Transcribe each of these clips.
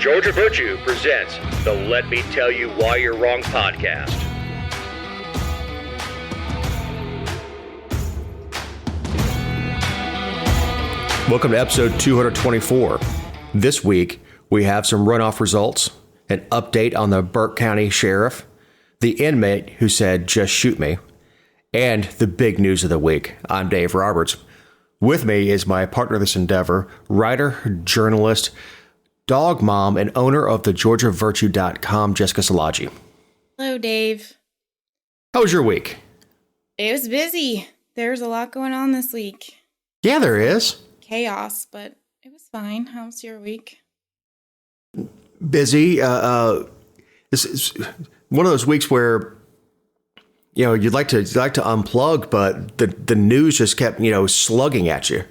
Georgia Virtue presents the Let Me Tell You Why You're Wrong podcast. Welcome to episode 224. This week, we have some runoff results, an update on the Burke County Sheriff, the inmate who said, "Just shoot me," and the big news of the week. I'm Dave Roberts. With me is my partner in this endeavor, writer, journalist, dog mom, and owner of the GeorgiaVirtue.com, Jessica Szilagyi. Hello, Dave. How was your week? It was busy. There's a lot going on this week. Yeah, there is. Chaos, but it was fine. How was your week? Busy. This is one of those weeks where, you know, you'd like to unplug, but the news just kept, slugging at you.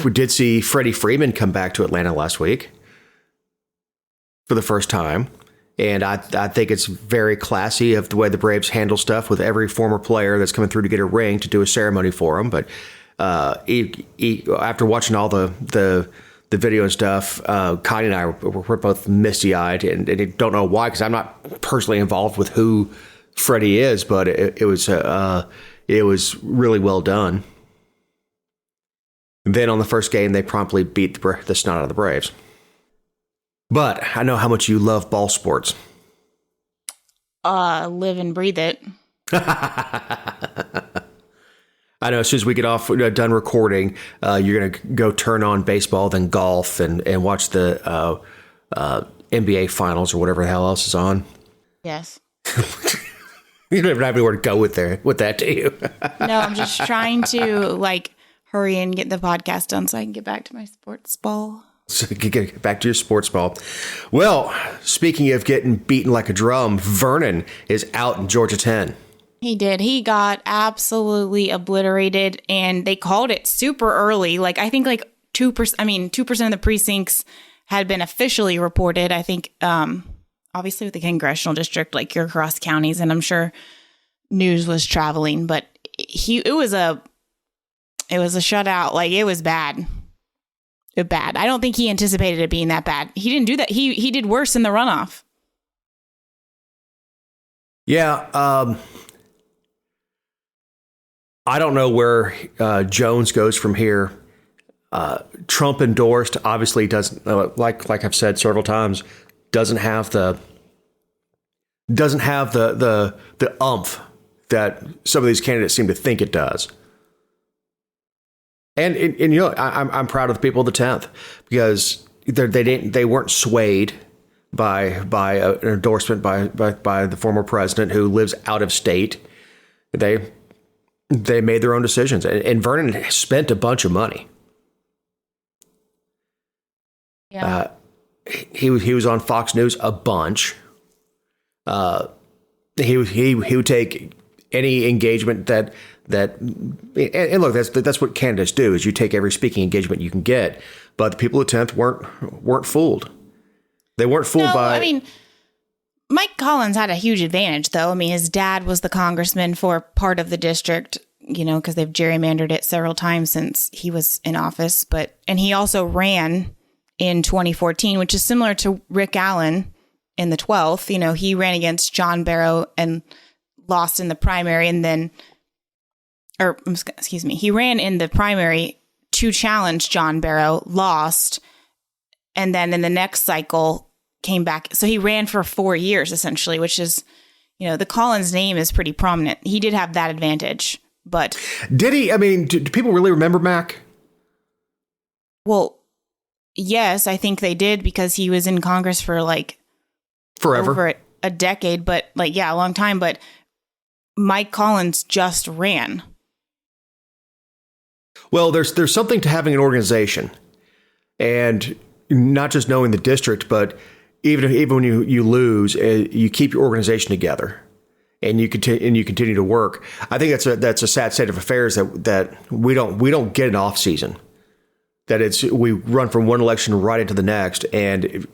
We did see Freddie Freeman come back to Atlanta last week for the first time. And I think it's very classy of the way the Braves handle stuff with every former player that's coming through to get a ring to do a ceremony for him. But after watching all the video and stuff, Connie and I were both misty-eyed and don't know why, because I'm not personally involved with who Freddie is, but it was really well done. And then on the first game, they promptly beat the snot out of the Braves. But I know how much you love ball sports. Live and breathe it. I know as soon as we get off done recording, you're going to go turn on baseball, then golf, and watch the NBA finals or whatever the hell else is on. Yes. You don't even have anywhere to go with that, do you? No, I'm just trying to hurry and get the podcast done so I can get back to my sports ball. So get back to your sports ball. Well, speaking of getting beaten like a drum, Vernon is out in Georgia 10. He did. He got absolutely obliterated, and they called it super early. I think 2% of the precincts had been officially reported. I think, obviously with the congressional district, you're across counties, and I'm sure news was traveling, but it was a shutout. It was bad. Bad. I don't think he anticipated it being that bad. He didn't do that. He did worse in the runoff. Yeah. I don't know where Jones goes from here. Trump endorsed, obviously doesn't, like I've said several times, doesn't have the umph that some of these candidates seem to think it does. And I'm proud of the people of the 10th because they weren't swayed by an endorsement by the former president who lives out of state. They made their own decisions, and Vernon spent a bunch of money. Yeah, he was on Fox News a bunch. He would take any engagement that and look, that's what candidates do, is you take every speaking engagement you can get. But the people of the 10th weren't fooled. They weren't fooled by. I mean, Mike Collins had a huge advantage, though. I mean, his dad was the congressman for part of the district, because they've gerrymandered it several times since he was in office. And he also ran in 2014, which is similar to Rick Allen in the 12th. He ran against John Barrow and lost in the primary, he ran in the primary to challenge John Barrow, lost, and then in the next cycle came back. So he ran for 4 years, essentially, which is, the Collins name is pretty prominent. He did have that advantage, but... Did he? I mean, do people really remember Mac? Well, yes, I think they did, because he was in Congress for, forever. Over a decade, but, a long time, but Mike Collins just ran. Well, there's something to having an organization, and not just knowing the district, but even when you lose, you keep your organization together, and you continue to work. I think that's a sad state of affairs that we don't get an off season. That we run from one election right into the next, and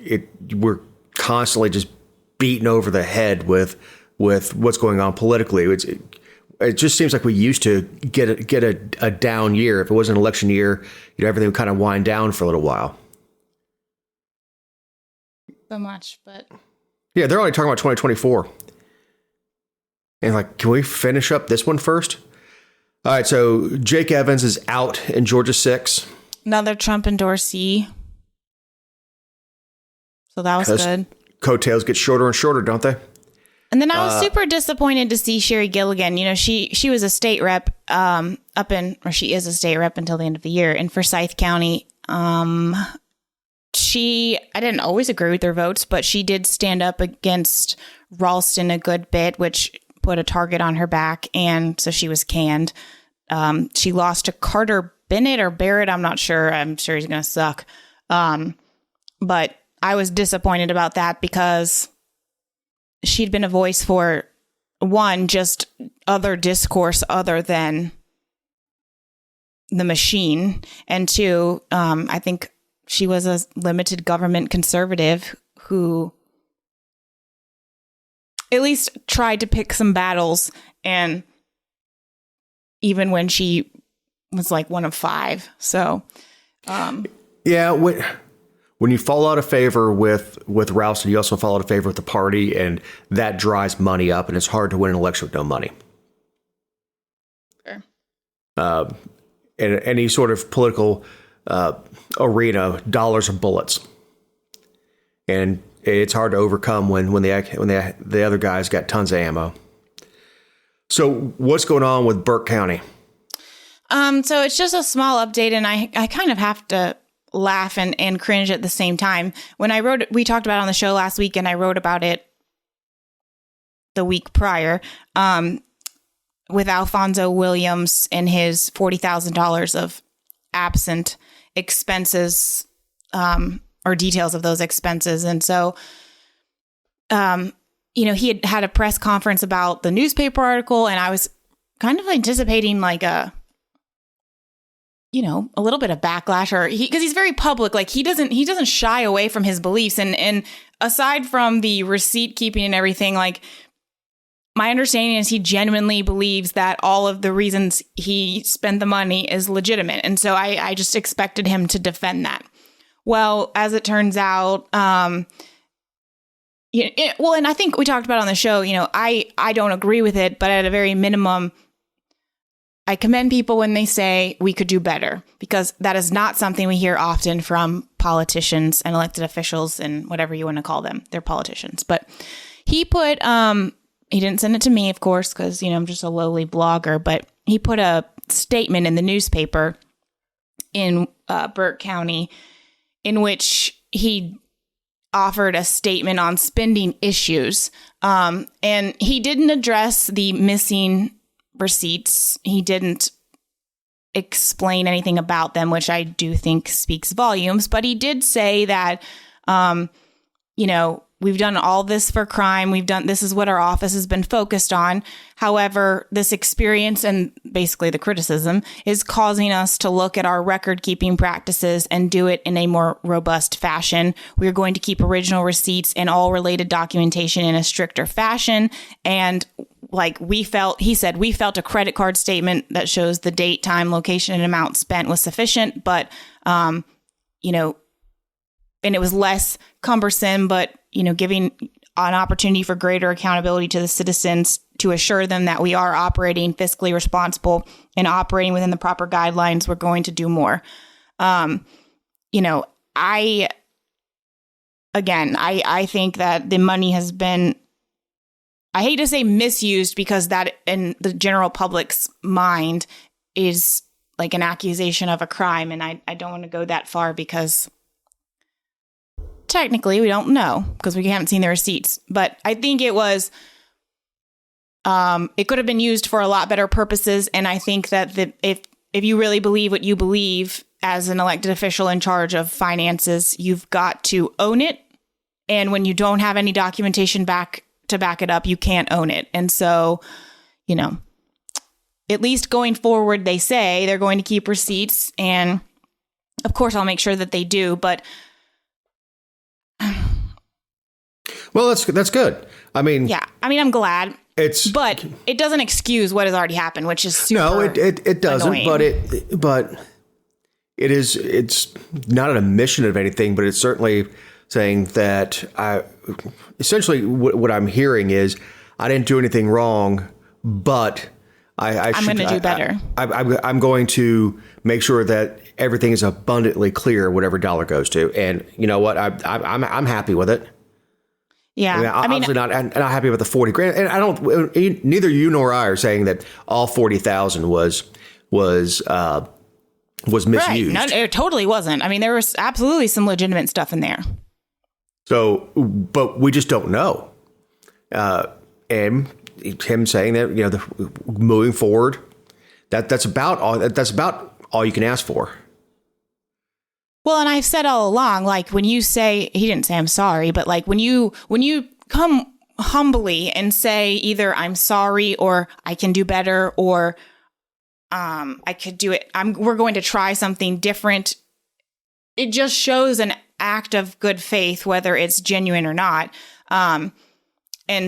we're constantly just beaten over the head with what's going on politically. it just seems like we used to get a down year. If it was an election year, everything would kind of wind down for a little while. So much, but yeah, they're only talking about 2024. And like, can we finish up this one first? All right, so Jake Evans is out in Georgia 6. Another Trump endorsee. So that was good. Coattails get shorter and shorter, don't they? And then I was super disappointed to see Sherry Gilligan. She was a state rep she is a state rep until the end of the year in Forsyth County. I didn't always agree with her votes, but she did stand up against Ralston a good bit, which put a target on her back. And so she was canned. She lost to Carter Bennett or Barrett. I'm not sure. I'm sure he's going to suck. But I was disappointed about that because she'd been a voice for, one, just other discourse other than the machine. And two, I think she was a limited government conservative who at least tried to pick some battles. And even when she was like one of five. So, yeah, when you fall out of favor with Ralston, you also fall out of favor with the party, and that dries money up, and it's hard to win an election with no money. Sure. In any sort of political arena, dollars are bullets, and it's hard to overcome when the other guys got tons of ammo. So, what's going on with Burke County? So it's just a small update, and I kind of have to laugh and cringe at the same time. When we talked about it on the show last week, and I wrote about it the week prior, with Alfonso Williams and his $40,000 of absent expenses, or details of those expenses. And so, he had a press conference about the newspaper article, and I was kind of anticipating like a little bit of backlash, or because he's very public, like he doesn't shy away from his beliefs. And aside from the receipt keeping and everything, like my understanding is he genuinely believes that all of the reasons he spent the money is legitimate. And so I just expected him to defend that. Well, as it turns out, and I think we talked about on the show, I don't agree with it, but at a very minimum, I commend people when they say we could do better, because that is not something we hear often from politicians and elected officials and whatever you want to call them. They're politicians. But he put, he didn't send it to me, of course, because, I'm just a lowly blogger, but he put a statement in the newspaper in Burke County in which he offered a statement on spending issues. And he didn't address the missing receipts. He didn't explain anything about them, which I do think speaks volumes. But he did say that, we've done all this for crime. This is what our office has been focused on. However, this experience and basically the criticism is causing us to look at our record keeping practices and do it in a more robust fashion. We're going to keep original receipts and all related documentation in a stricter fashion. And he felt a credit card statement that shows the date, time, location, and amount spent was sufficient, but, and it was less cumbersome, but, giving an opportunity for greater accountability to the citizens to assure them that we are operating fiscally responsible and operating within the proper guidelines. We're going to do more. I think that the money has been, I hate to say misused, because that in the general public's mind is like an accusation of a crime. And I don't want to go that far because technically we don't know because we haven't seen the receipts. But I think it was, it could have been used for a lot better purposes. And I think that if you really believe what you believe as an elected official in charge of finances, you've got to own it. And when you don't have any documentation to back it up, you can't own it. And so, at least going forward, they say they're going to keep receipts. And of course, I'll make sure that they do. But Well, that's good. I mean, yeah. I mean, I'm glad. But it doesn't excuse what has already happened, which is super no, it doesn't. Annoying. But it's not an admission of anything. But it's certainly saying that essentially what I'm hearing is I didn't do anything wrong, but I'm going to do better. I'm going to make sure that everything is abundantly clear, whatever dollar goes to. And you know what? I'm happy with it. Yeah, I mean, obviously not happy with the 40 grand, and I don't. Neither you nor I are saying that all 40,000 was misused. Right. No, it totally wasn't. I mean, there was absolutely some legitimate stuff in there. So, but we just don't know. And him saying that moving forward, that's about all you can ask for. Well, and I've said all along, like when you say, he didn't say I'm sorry, but like when you come humbly and say either I'm sorry or I can do better or I could do it. We're going to try something different. It just shows an act of good faith, whether it's genuine or not. And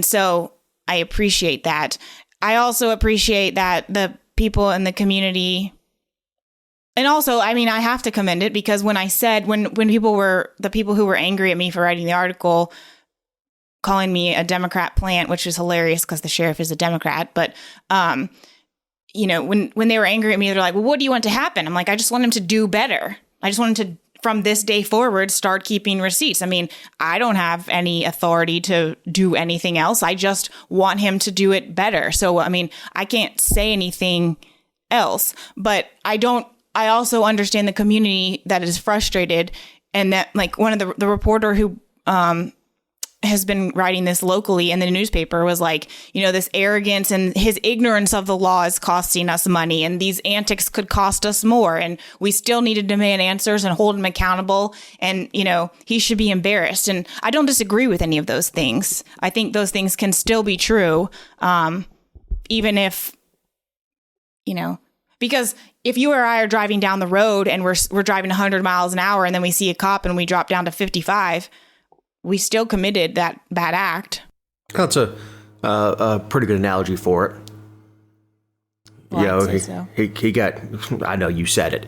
so I appreciate that. I also appreciate that the people in the community. And also, I mean, I have to commend it because when I said, when the people who were angry at me for writing the article, calling me a Democrat plant, which is hilarious because the sheriff is a Democrat. But, when they were angry at me, they're like, well, what do you want to happen? I'm like, I just want him to do better. I just want him to, from this day forward, start keeping receipts. I mean, I don't have any authority to do anything else. I just want him to do it better. So, I mean, I can't say anything else, but I also understand the community that is frustrated and that like one of the reporter who has been writing this locally in the newspaper was like, this arrogance and his ignorance of the law is costing us money and these antics could cost us more. And we still need to demand answers and hold him accountable. And, he should be embarrassed. And I don't disagree with any of those things. I think those things can still be true. Even if, because if you or I are driving down the road and we're driving 100 miles an hour and then we see a cop and we drop down to 55, we still committed that bad act. That's a pretty good analogy for it. Well, he got, I know you said it.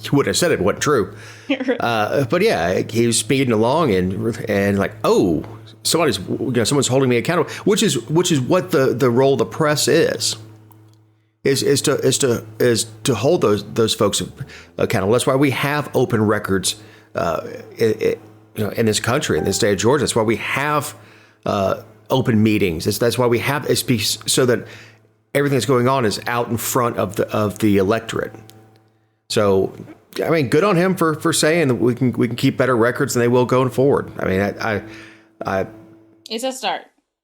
You would have said it wasn't true. But yeah, he was speeding along and like, oh, someone's holding me accountable, which is what the role of the press is to hold those folks accountable. That's why we have open records in this country, in the state of Georgia. That's why we have open meetings. That's why we have so that everything that's going on is out in front of the electorate. So, I mean, good on him for saying that we can keep better records than they will going forward. I mean, I it's a start.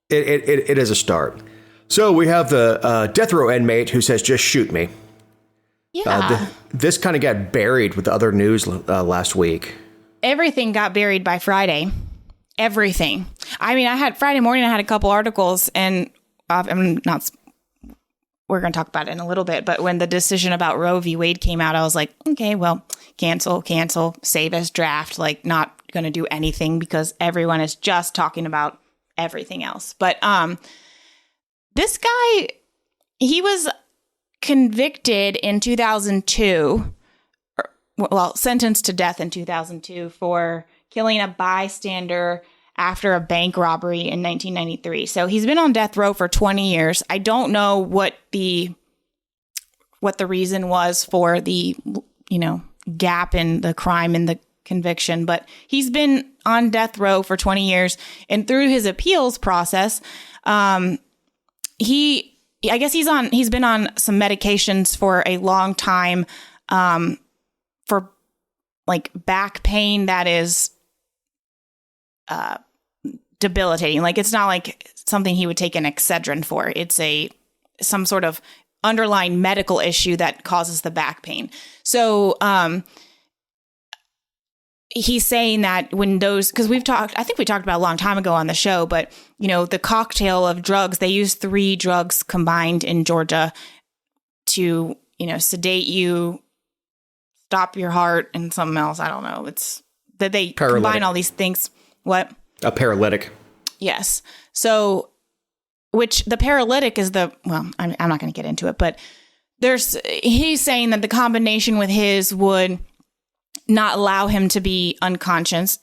It is a start. So we have the death row inmate who says, "Just shoot me." Yeah. This kind of got buried with the other news last week. Everything got buried by Friday. Everything. I mean, Friday morning, I had a couple articles and we're going to talk about it in a little bit, but when the decision about Roe v. Wade came out, I was like, okay, well, cancel, save as draft, like not going to do anything because everyone is just talking about everything else. But this guy, he was convicted in 2002, sentenced to death in 2002 for killing a bystander after a bank robbery in 1993. So he's been on death row for 20 years. I don't know what the reason was for the, gap in the crime and the conviction, but he's been on death row for 20 years. And through his appeals process, I guess he's been on some medications for a long time, for like back pain that is, debilitating. Like it's not like something he would take an Excedrin for. It's some sort of underlying medical issue that causes the back pain. So, he's saying that when because I think we talked about a long time ago on the show, but the cocktail of drugs, they use 3 drugs combined in Georgia to, sedate you, stop your heart, and something else. I don't know. that they Paralytic. combine all these things. What? A paralytic. Yes. So, which the paralytic is I'm not going to get into it, but he's saying that the combination with his would not allow him to be unconscious.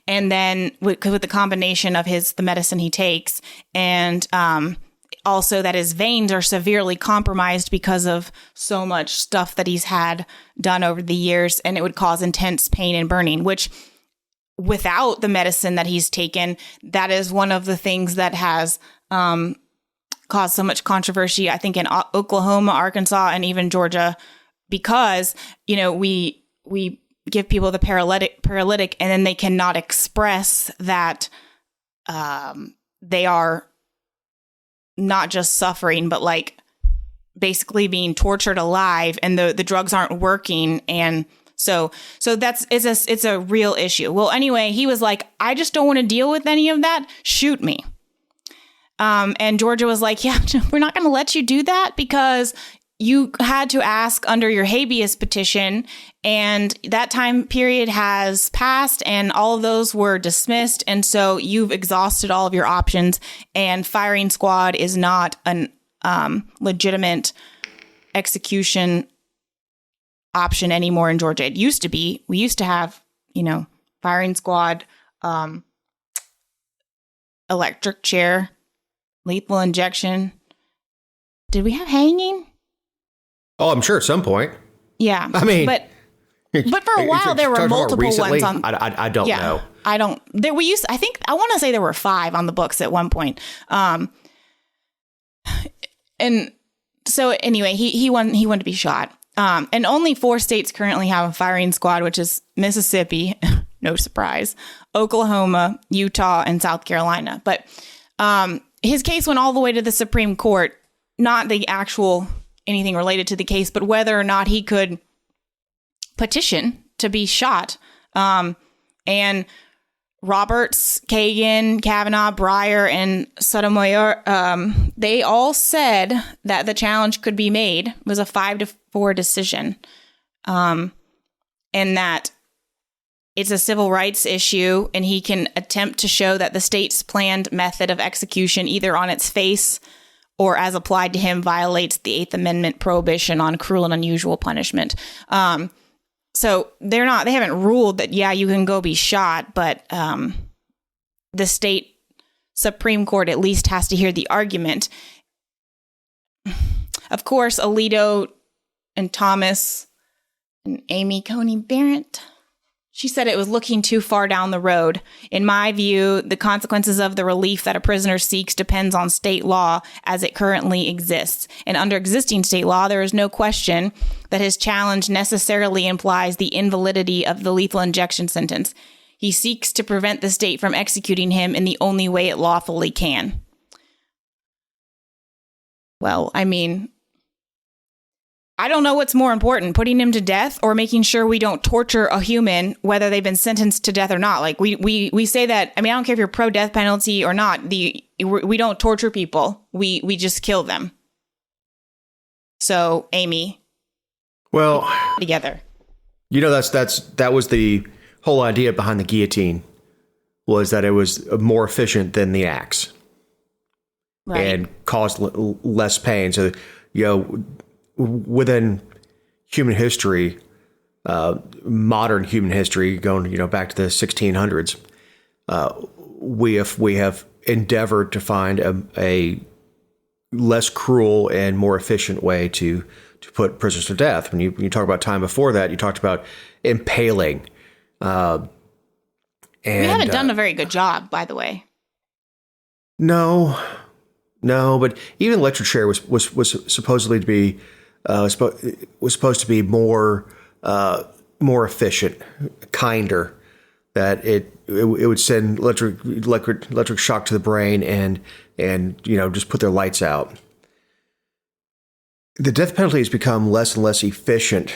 And then with the combination of the medicine he takes, and also that his veins are severely compromised because of so much stuff that he's had done over the years, and it would cause intense pain and burning, which without the medicine that he's taken, that is one of the things that has caused so much controversy, I think, in Oklahoma, Arkansas, and even Georgia, because, we give people the paralytic, and then they cannot express that they are not just suffering, but like basically being tortured alive, and the drugs aren't working. And so it's a real issue. Well, anyway, he was like, I just don't want to deal with any of that. Shoot me. And Georgia was like, yeah, we're not going to let you do that because you had to ask under your habeas petition, and that time period has passed and all of those were dismissed. And so you've exhausted all of your options, and firing squad is not an legitimate execution option anymore in Georgia. It used to be. We used to have, firing squad, electric chair, lethal injection. Did we have hanging? Oh, I'm sure at some point. Yeah. I mean, but for a while there were multiple ones on. I don't know. I don't. There we used. I want to say there were 5 on the books at one point. And so anyway, he wanted to be shot. And only 4 states currently have a firing squad, which is Mississippi, no surprise, Oklahoma, Utah, and South Carolina. But his case went all the way to the Supreme Court, not the actual anything related to the case, but whether or not he could petition to be shot. And Roberts, Kagan, Kavanaugh, Breyer, and Sotomayor, they all said that the challenge could be made. It was a 5-4 decision. And that it's a civil rights issue, and he can attempt to show that the state's planned method of execution, either on its face or as applied to him, violates the 8th Amendment prohibition on cruel and unusual punishment. So they haven't ruled that, you can go be shot, but the state Supreme Court at least has to hear the argument. Of course, Alito and Thomas and Amy Coney Barrett, she said it was looking too far down the road. In my view, the consequences of the relief that a prisoner seeks depends on state law as it currently exists. And under existing state law, there is no question that his challenge necessarily implies the invalidity of the lethal injection sentence. He seeks to prevent the state from executing him in the only way it lawfully can. Well, I mean, I don't know what's more important, putting him to death or making sure we don't torture a human, whether they've been sentenced to death or not. Like we say that, I mean, I don't care if you're pro death penalty or not. We don't torture people. We just kill them. So, Amy. Well, together. That was the whole idea behind the guillotine, was that it was more efficient than the axe. Right. And caused less pain. So, within human history, modern human history, going back to the 1600s, we have endeavored to find a less cruel and more efficient way to put prisoners to death. When you talk about time before that, you talked about impaling. And we haven't done a very good job, by the way. No, but even electric chair was supposedly to be. Was supposed to be more efficient, kinder. That it would send electric shock to the brain and just put their lights out. The death penalty has become less and less efficient.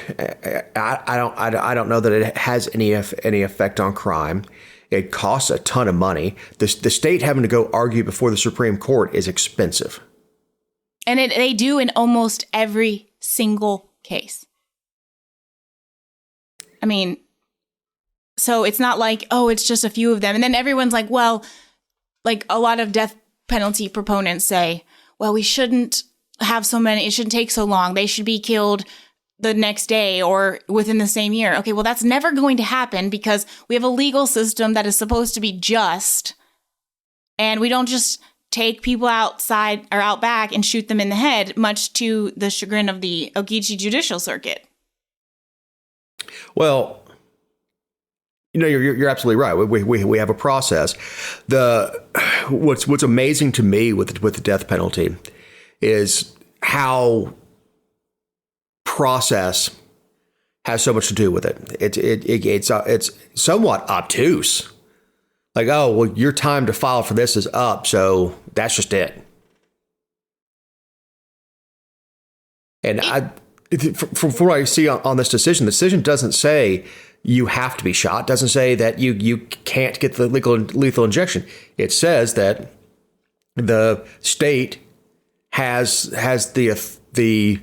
I don't know that it has any effect on crime. It costs a ton of money. The state having to go argue before the Supreme Court is expensive. And they do in almost every single case. I mean, So it's not like, oh, it's just a few of them. And then everyone's like, well, like a lot of death penalty proponents say, well, we shouldn't have so many. It shouldn't take so long. They should be killed the next day or within the same year. Okay, well, that's never going to happen because we have a legal system that is supposed to be just. And we don't just take people outside or out back and shoot them in the head, much to the chagrin of the Ogeechee Judicial Circuit. Well, you're absolutely right. We have a process. What's amazing to me with the death penalty is how process has so much to do with it. It's somewhat obtuse. Like, oh, well, your time to file for this is up, so that's just it. And from what I see on this decision, the decision doesn't say you have to be shot. Doesn't say that you can't get the lethal injection. It says that the state has the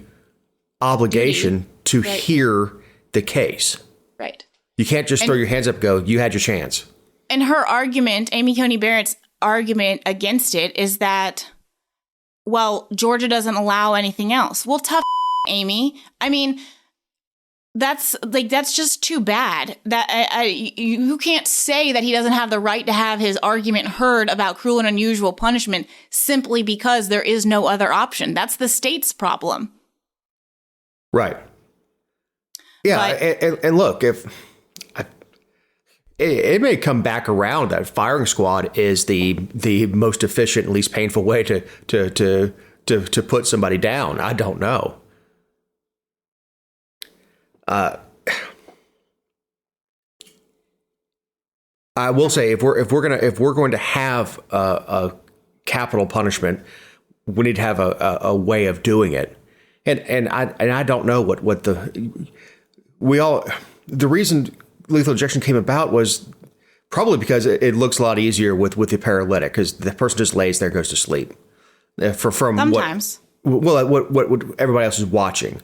obligation to hear the case. Right. You can't just throw your hands up and go, you had your chance. And her argument, Amy Coney Barrett's argument against it is that, well, Georgia doesn't allow anything else. Well, tough, Amy. I mean, that's just too bad. That you can't say that he doesn't have the right to have his argument heard about cruel and unusual punishment simply because there is no other option. That's the state's problem. Right. Yeah, and look, it may come back around that firing squad is the most efficient and least painful way to put somebody down. I don't know. I will say if we're going to have a capital punishment, we need to have a way of doing it. And I don't know what the reason lethal injection came about was probably because it looks a lot easier with the paralytic, because the person just lays there and goes to sleep. From sometimes. What everybody else is watching.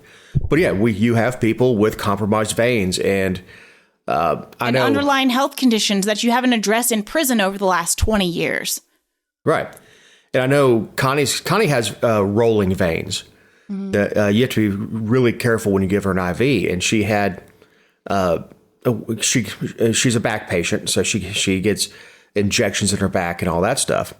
But yeah, you have people with compromised veins and I know underlying health conditions that you haven't addressed in prison over the last 20 years. Right. And I know Connie has rolling veins. Mm-hmm. You have to be really careful when you give her an IV, and she had she's a back patient, so she gets injections in her back and all that stuff,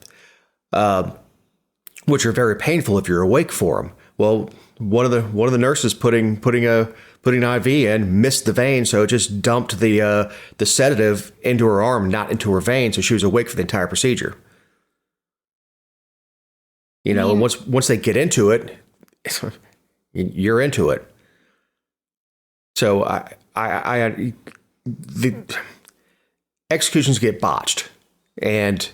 which are very painful if you're awake for them. Well, one of the nurses putting an IV in missed the vein, so it just dumped the sedative into her arm, not into her vein, so she was awake for the entire procedure. And once they get into it, you're into it. So the executions get botched, and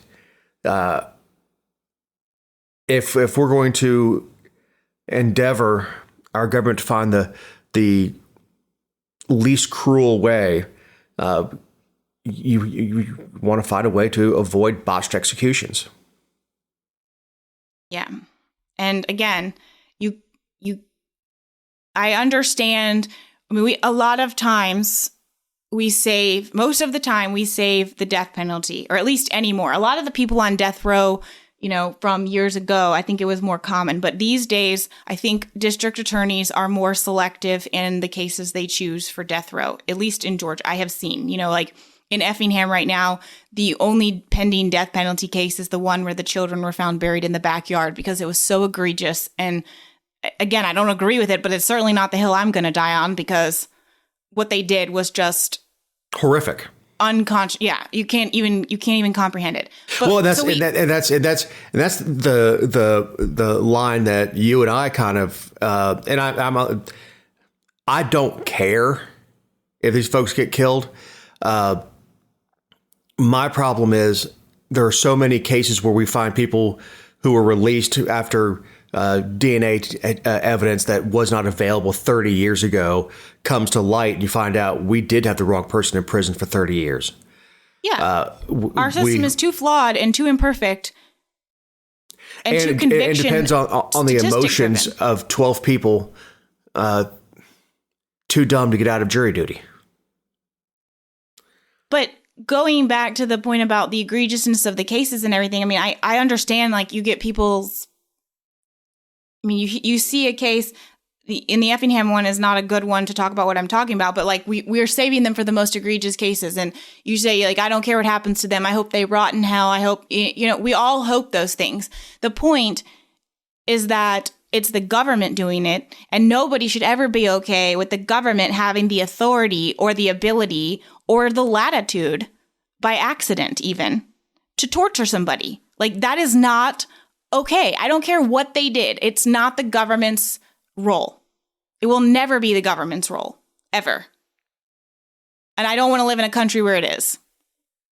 if we're going to endeavor our government to find the least cruel way, you want to find a way to avoid botched executions. Yeah, and again, I understand. I mean, most of the time we save the death penalty, or at least anymore. A lot of the people on death row, from years ago, I think it was more common. But these days, I think district attorneys are more selective in the cases they choose for death row, at least in Georgia. I have seen, like in Effingham right now, the only pending death penalty case is the one where the children were found buried in the backyard because it was so egregious. And again, I don't agree with it, but it's certainly not the hill I'm going to die on, because what they did was just horrific. Unconscious. Yeah, you can't even comprehend it. But, that's the line that you and I kind of and I don't care if these folks get killed. My problem is there are so many cases where we find people who were released after DNA evidence that was not available 30 years ago comes to light, and you find out we did have the wrong person in prison for 30 years. Yeah. Our system is too flawed and too imperfect and too conviction. It depends on the emotions of 12 people too dumb to get out of jury duty. But going back to the point about the egregiousness of the cases and everything, I mean, I understand, like, you get people's, I mean, you see a case, in the Effingham one is not a good one to talk about what I'm talking about, but like we're saving them for the most egregious cases. And you say, like, I don't care what happens to them. I hope they rot in hell. I hope, we all hope those things. The point is that it's the government doing it, and nobody should ever be okay with the government having the authority or the ability or the latitude, by accident even, to torture somebody. Like, that is not okay. I don't care what they did. It's not the government's role. It will never be the government's role, ever. And I don't want to live in a country where it is.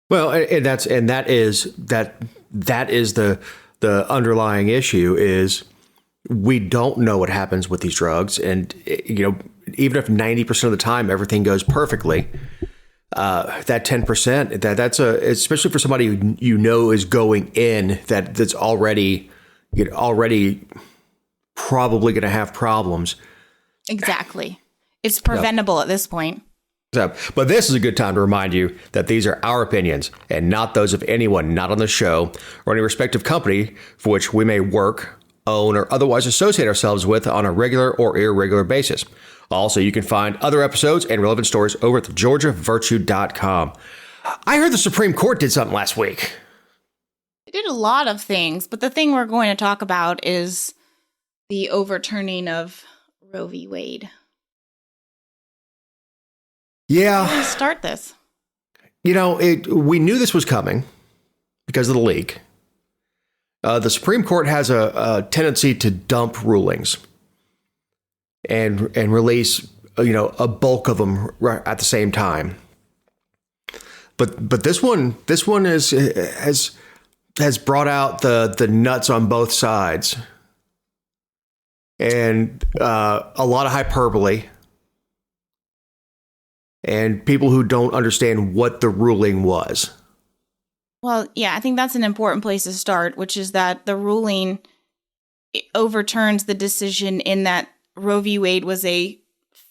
Well, that is the underlying issue is we don't know what happens with these drugs. And, even if 90% of the time everything goes perfectly, that 10%, that's especially for somebody who is going in that's already probably going to have problems. Exactly. It's preventable at this point. So, but this is a good time to remind you that these are our opinions and not those of anyone not on the show or any respective company for which we may work, own, or otherwise associate ourselves with on a regular or irregular basis. Also, you can find other episodes and relevant stories over at thegeorgiavirtue.com. I heard the Supreme Court did something last week. They did a lot of things, but the thing we're going to talk about is the overturning of Roe v. Wade. Yeah. How do we start this? We knew this was coming because of the leak. The Supreme Court has a tendency to dump rulings and release, a bulk of them at the same time. But this one has brought out the nuts on both sides. And a lot of hyperbole, and people who don't understand what the ruling was. Well, yeah, I think that's an important place to start, which is that the ruling overturns the decision in that Roe v. Wade was a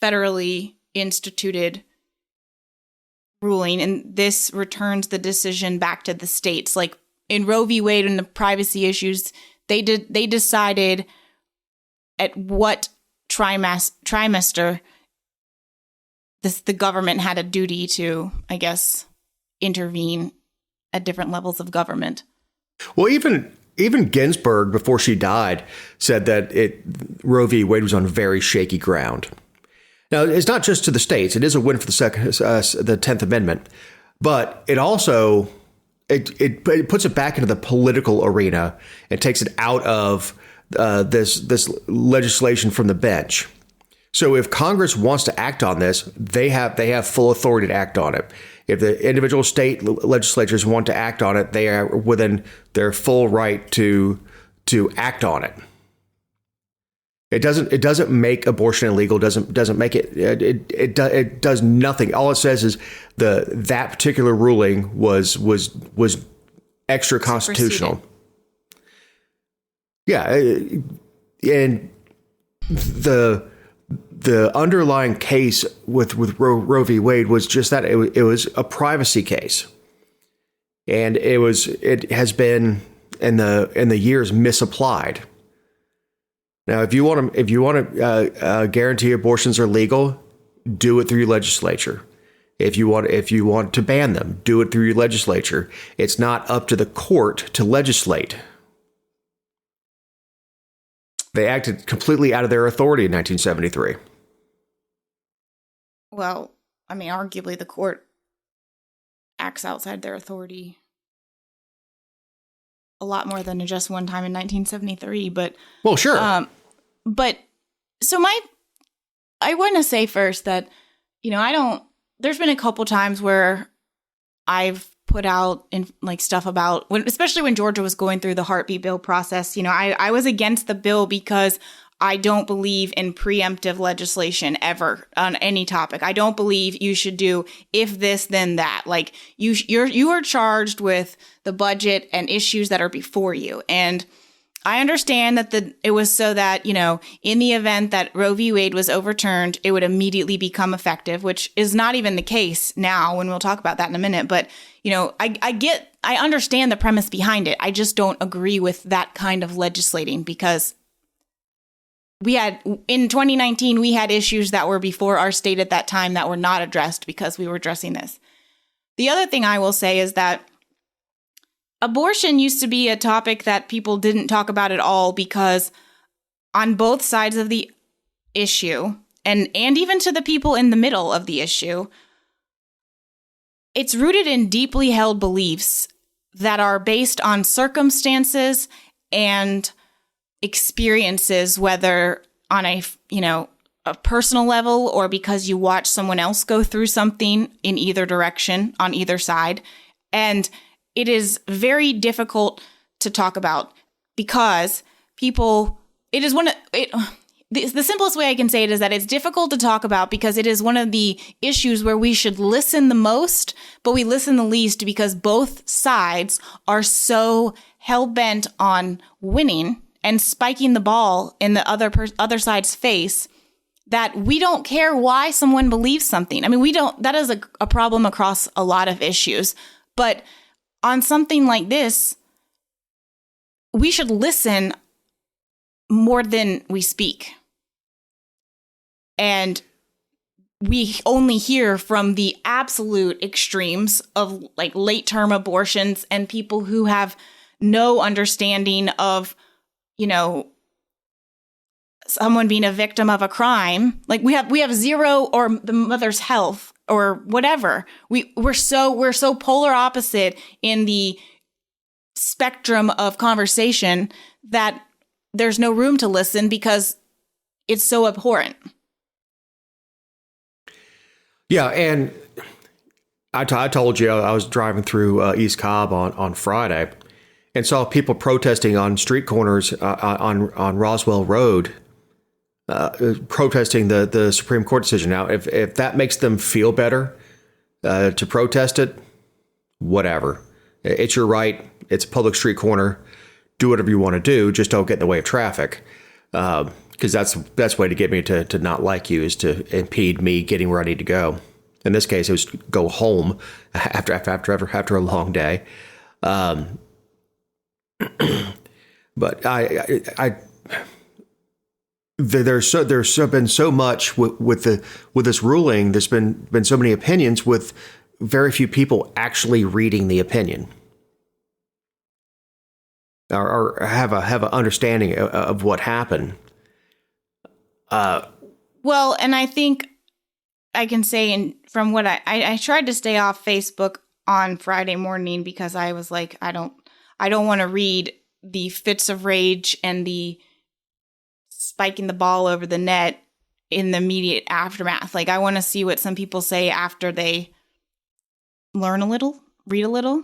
federally instituted ruling, and this returns the decision back to the states. Like in Roe v. Wade and the privacy issues, they decided at what trimester the government had a duty to, I guess, intervene at different levels of government. Well, even Ginsburg, before she died, said that Roe v. Wade was on very shaky ground. Now, it's not just to the states. It is a win for the 10th Amendment, but it also it puts it back into the political arena and takes it out of this legislation from the bench. So if Congress wants to act on this, they have full authority to act on it. If the individual state legislatures want to act on it, they are within their full right to act on it. It doesn't make abortion illegal. Doesn't make it. It does nothing. All it says is that particular ruling was extra constitutional. Yeah, and the underlying case with Roe v. Wade was just that it was a privacy case, and it has been in the years misapplied. Now, if you want to guarantee abortions are legal, do it through your legislature. If you want to ban them, do it through your legislature. It's not up to the court to legislate. They acted completely out of their authority in 1973. Well, I mean, arguably the court acts outside their authority a lot more than just one time in 1973. But well, sure. But so I want to say first that there's been a couple times where I've put out in like stuff about especially when Georgia was going through the heartbeat bill process. I was against the bill because I don't believe in preemptive legislation ever on any topic. I don't believe you should do if this, then that. Like you are charged with the budget and issues that are before you. And I understand that it was so that, in the event that Roe v. Wade was overturned, it would immediately become effective, which is not even the case now, and we'll talk about that in a minute. But, I understand the premise behind it. I just don't agree with that kind of legislating, because in 2019, we had issues that were before our state at that time that were not addressed because we were addressing this. The other thing I will say is that abortion used to be a topic that people didn't talk about at all, because on both sides of the issue, and even to the people in the middle of the issue, it's rooted in deeply held beliefs that are based on circumstances and experiences, whether on a personal level or because you watch someone else go through something in either direction on either side. And it is very difficult to talk about because the simplest way I can say it is that it's difficult to talk about because it is one of the issues where we should listen the most, but we listen the least because both sides are so hell-bent on winning and spiking the ball in the other side's face that we don't care why someone believes something. I mean, that is a problem across a lot of issues, but on something like this, we should listen more than we speak. And we only hear from the absolute extremes of like late-term abortions and people who have no understanding of, someone being a victim of a crime. Like we have zero, or the mother's health, or whatever. We're so polar opposite in the spectrum of conversation that there's no room to listen because it's so abhorrent. Yeah, and I told you I was driving through East Cobb on Friday and saw people protesting on street corners on Roswell Road, protesting the Supreme Court decision. Now, if that makes them feel better to protest it, whatever. It's your right. It's a public street corner. Do whatever you want to do. Just don't get in the way of traffic. Because that's the best way to get me to not like you, is to impede me getting where I need to go. In this case, it was go home after a long day. But there's been so much with this ruling. There's been so many opinions with very few people actually reading the opinion or have an understanding of what happened. Well, and I think I can say, from what I tried to stay off Facebook on Friday morning because I was like, I don't want to read the fits of rage and the spiking the ball over the net in the immediate aftermath. Like, I want to see what some people say after they learn a little, read a little,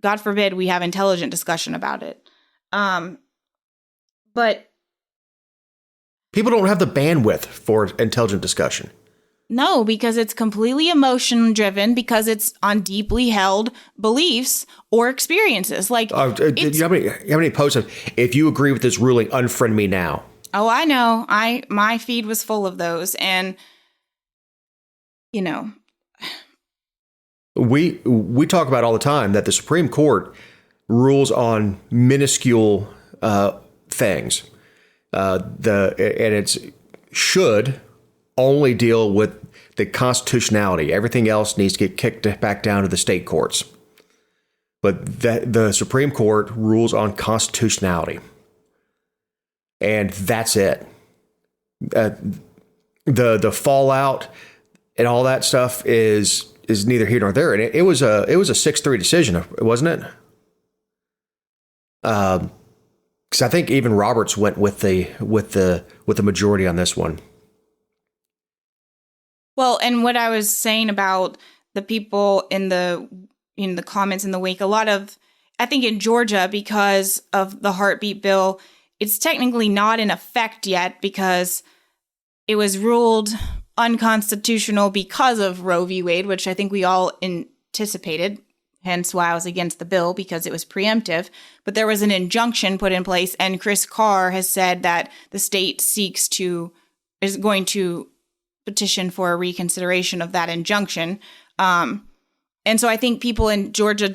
God forbid we have intelligent discussion about it. But people don't have the bandwidth for intelligent discussion. No, because it's completely emotion driven, because it's on deeply held beliefs or experiences. Like, how many posts of, if you agree with this ruling, unfriend me now? Oh, I know. My feed was full of those, and we talk about all the time that the Supreme Court rules on minuscule things. And it's should only deal with the constitutionality. Everything else needs to get kicked back down to the state courts. But the Supreme Court rules on constitutionality. And that's it. The fallout and all that stuff is neither here nor there. And it was a 6-3 decision, wasn't it? Because I think even Roberts went with the majority on this one. Well, and what I was saying about the people in the comments in the wake, a lot of, I think in Georgia, because of the heartbeat bill, it's technically not in effect yet because it was ruled unconstitutional because of Roe v. Wade, which I think we all anticipated. hence why I was against the bill, because it was preemptive. But there was an injunction put in place, and Chris Carr has said that the state is going to petition for a reconsideration of that injunction. And so I think people in Georgia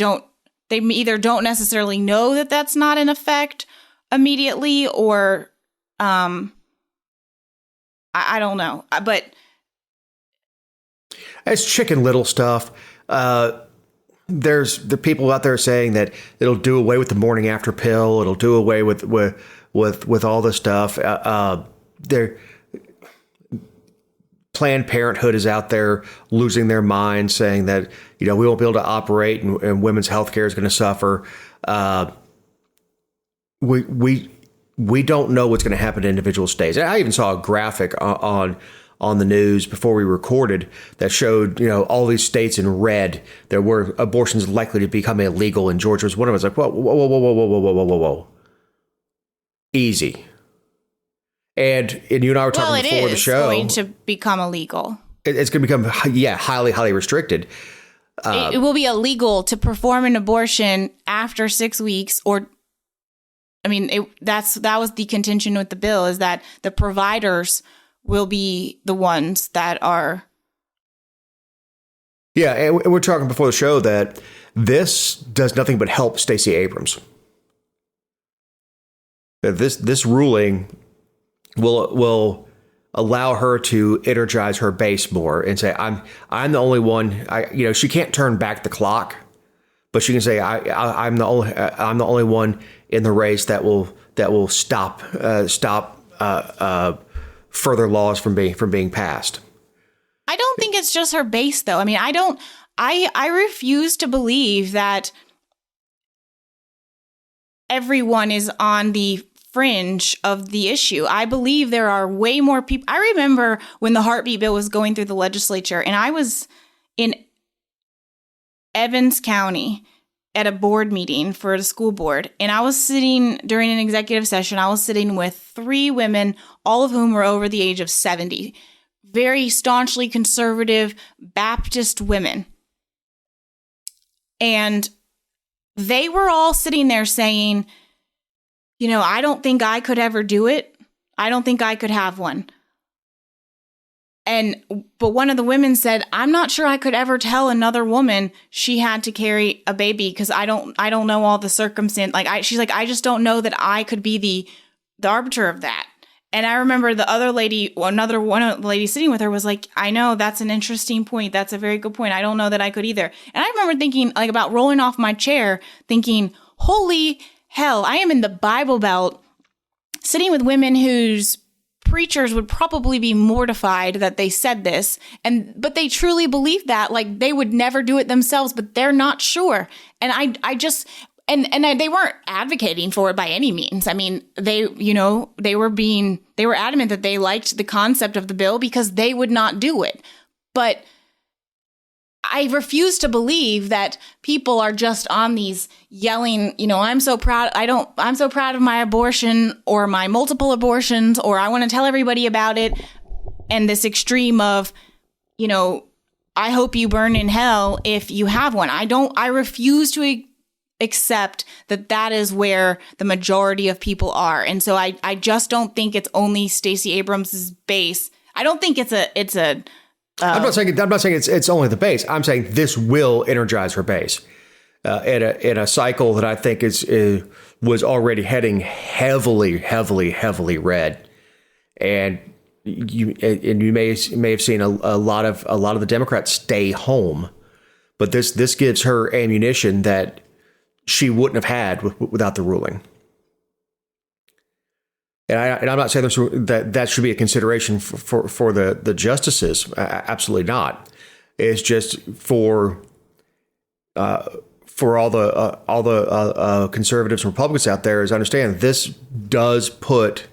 they either don't necessarily know that that's not in effect immediately, or I don't know. But it's Chicken Little stuff. There's the people out there saying that it'll do away with the morning after pill. It'll do away with all this stuff. Planned Parenthood is out there losing their mind, saying that, we won't be able to operate and women's health care is going to suffer. We don't know what's going to happen in individual states. I even saw a graphic on the news before we recorded that showed, all these states in red there were abortions likely to become illegal, and Georgia was one of them. It's like, whoa. Easy. And you and I were talking before the show. It's going to become illegal. It's going to become, highly, highly restricted. It will be illegal to perform an abortion after 6 weeks, or, that was the contention with the bill, is that the providers will be the ones that are. Yeah, and we're talking before the show that this does nothing but help Stacey Abrams. This ruling will allow her to energize her base more and say, I'm the only one. She can't turn back the clock, but she can say, I'm the only one in the race that will stop further laws from being passed. I don't think it's just her base, though. I refuse to believe that everyone is on the fringe of the issue. I believe there are way more people. I remember when the heartbeat bill was going through the legislature, and I was in Evans County at a board meeting for the school board, and I was sitting during an executive session. I was sitting with 3 women, all of whom were over the age of 70, very staunchly conservative Baptist women. And they were all sitting there saying, I don't think I could ever do it. I don't think I could have one. But one of the women said, I'm not sure I could ever tell another woman she had to carry a baby, because I don't know all the circumstance. She's like, I just don't know that I could be the arbiter of that. And I remember the other lady, one of the ladies sitting with her was like, I know, that's an interesting point. That's a very good point. I don't know that I could either. And I remember thinking about rolling off my chair thinking, holy hell, I am in the Bible Belt sitting with women whose preachers would probably be mortified that they said this, but they truly believe that, they would never do it themselves, but they're not sure. And I just, and they weren't advocating for it by any means. They were adamant that they liked the concept of the bill because they would not do it. But I refuse to believe that people are just on these yelling, I'm so proud of my abortion or my multiple abortions, or I want to tell everybody about it. And this extreme of, I hope you burn in hell if you have one. I refuse to accept that is where the majority of people are. And so I just don't think it's only Stacey Abrams' base. I don't think it's a I'm not saying it's only the base. I'm saying this will energize her base in a cycle that I think was already heading heavily red. And you may have seen a lot of the Democrats stay home, but this gives her ammunition that she wouldn't have had without the ruling. And I'm not saying that should be a consideration for the justices. Absolutely not. It's just for all the conservatives and Republicans out there is understand this does put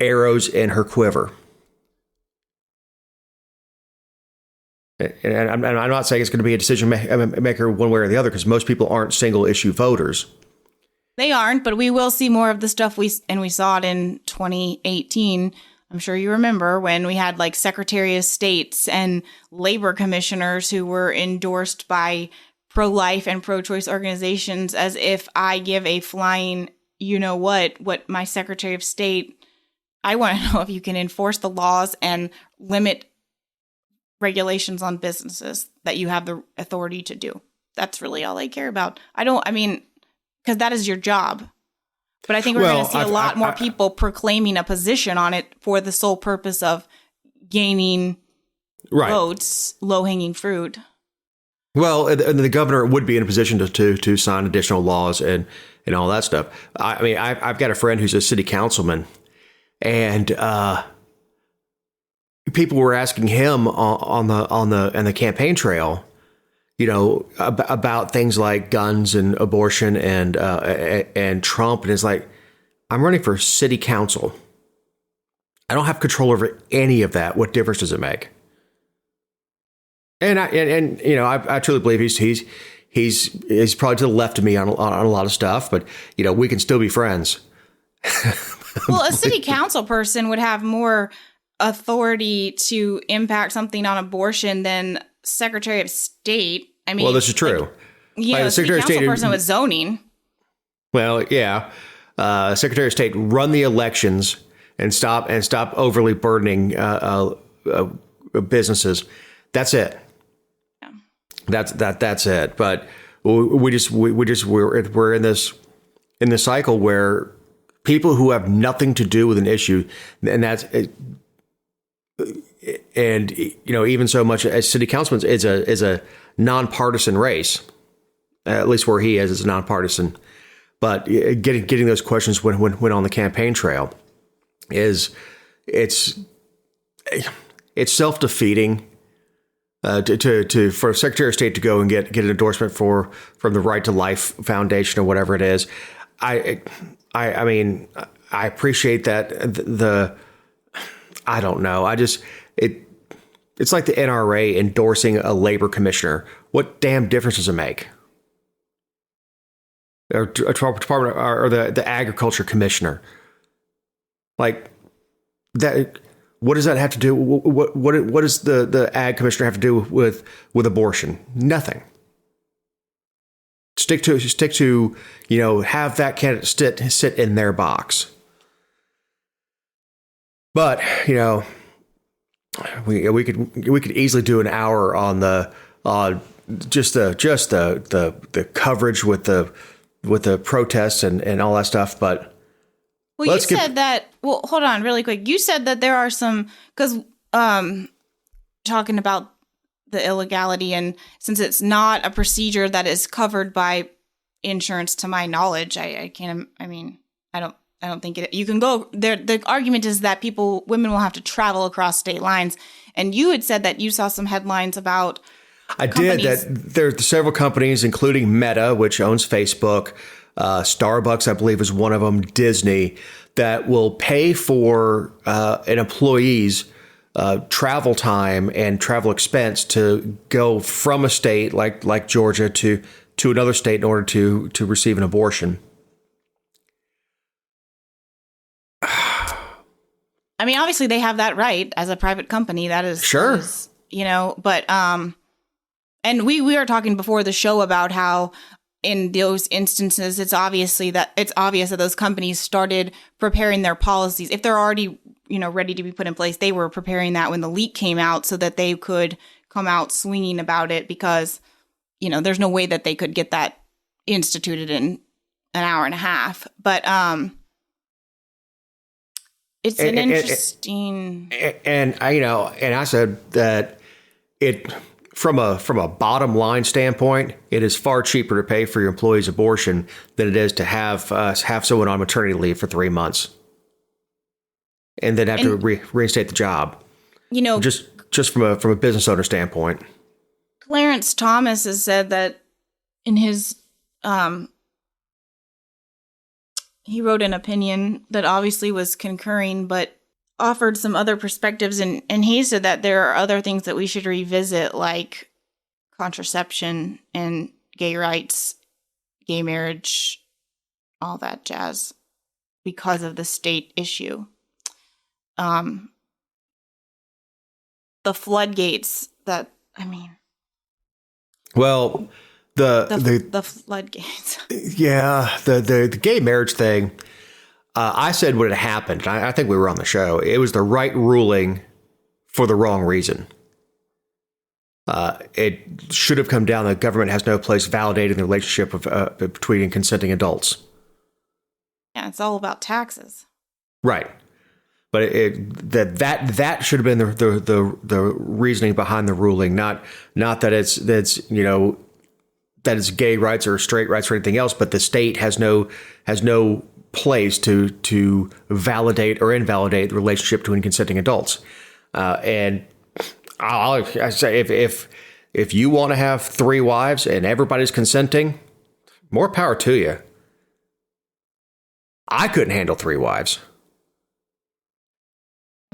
arrows in her quiver. And I'm not saying it's going to be a decision maker one way or the other, because most people aren't single issue voters. They aren't, but we will see more of the stuff we saw it in 2018. I'm sure you remember when we had Secretary of States and labor commissioners who were endorsed by pro-life and pro-choice organizations as if I give a flying, what my Secretary of State, I want to know if you can enforce the laws and limit regulations on businesses that you have the authority to do. That's really all I care about. Because that is your job. But I think we're going to see a lot more people proclaiming a position on it for the sole purpose of gaining votes, low-hanging fruit. Well, and the governor would be in a position to sign additional laws and all that stuff. I've got a friend who's a city councilman, and people were asking him on the campaign trail, about things like guns and abortion and Trump, and it's like, I'm running for city council. I don't have control over any of that. What difference does it make? And I truly believe he's probably to the left of me on a lot of stuff, but we can still be friends. Well, a city council person would have more authority to impact something on abortion than Secretary of State. Well, this is true. The city council person with zoning. Well, yeah, Secretary of State run the elections and stop overly burdening businesses. That's it. That's it. But we're in this cycle where people who have nothing to do with an issue, and that's even so much as city councilman is a nonpartisan race, at least where he is nonpartisan. But getting those questions when on the campaign trail it's self-defeating. For Secretary of State to go and get an endorsement from the Right to Life Foundation or whatever it is, I appreciate that. I don't know. It's like the NRA endorsing a labor commissioner. What damn difference does it make? Or a department or the agriculture commissioner, like that. What does that have to do? What does the ag commissioner have to do with abortion? Nothing. Stick to have that candidate sit in their box. But we could easily do an hour on the coverage with the protests and all that stuff, but. Well, said that. Well, hold on, really quick. You said that there are some, because talking about the illegality, and since it's not a procedure that is covered by insurance, to my knowledge, I can't. I don't think it. You can go there. The argument is that women will have to travel across state lines, and you had said that you saw some headlines about. I did that. There's several companies, including Meta, which owns Facebook. Starbucks, I believe, is one of them. Disney, that will pay for an employee's travel time and travel expense to go from a state like Georgia to another state in order to receive an abortion. Obviously they have that right as a private company. That is sure. But and we were talking before the show about how in those instances, it's obvious that those companies started preparing their policies. If they're already, ready to be put in place, they were preparing that when the leak came out so that they could come out swinging about it, because, there's no way that they could get that instituted in an hour and a half. But it's an interesting. And I said that it. From a bottom line standpoint, it is far cheaper to pay for your employee's abortion than it is to have someone on maternity leave for 3 months and then have to reinstate the job. Just from a business owner standpoint. Clarence Thomas has said that in his he wrote an opinion that obviously was concurring, but offered some other perspectives, and he said that there are other things that we should revisit, like contraception and gay rights, gay marriage, all that jazz, because of the state issue. The floodgates that, Well, the floodgates. Yeah, the gay marriage thing. I said when it happened, I think we were on the show, it was the right ruling for the wrong reason. It should have come down that the government has no place validating the relationship of between consenting adults. Yeah, it's all about taxes. Right. But that should have been the reasoning behind the ruling, not that it's gay rights or straight rights or anything else, but the state has no place to validate or invalidate the relationship between consenting adults. And I say if you want to have 3 wives and everybody's consenting, more power to you. I couldn't handle 3 wives.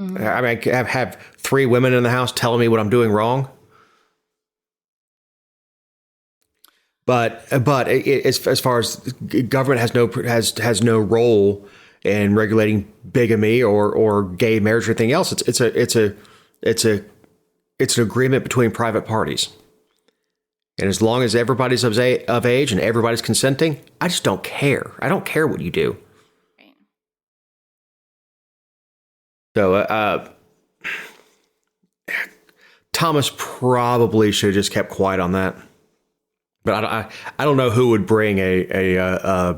Mm-hmm. I mean, I have 3 women in the house telling me what I'm doing wrong. But as far as government has no role in regulating bigamy or gay marriage or anything else. It's an agreement between private parties. And as long as everybody's of age and everybody's consenting, I just don't care. I don't care what you do. Right. So Thomas probably should have just kept quiet on that. But I don't know who would bring a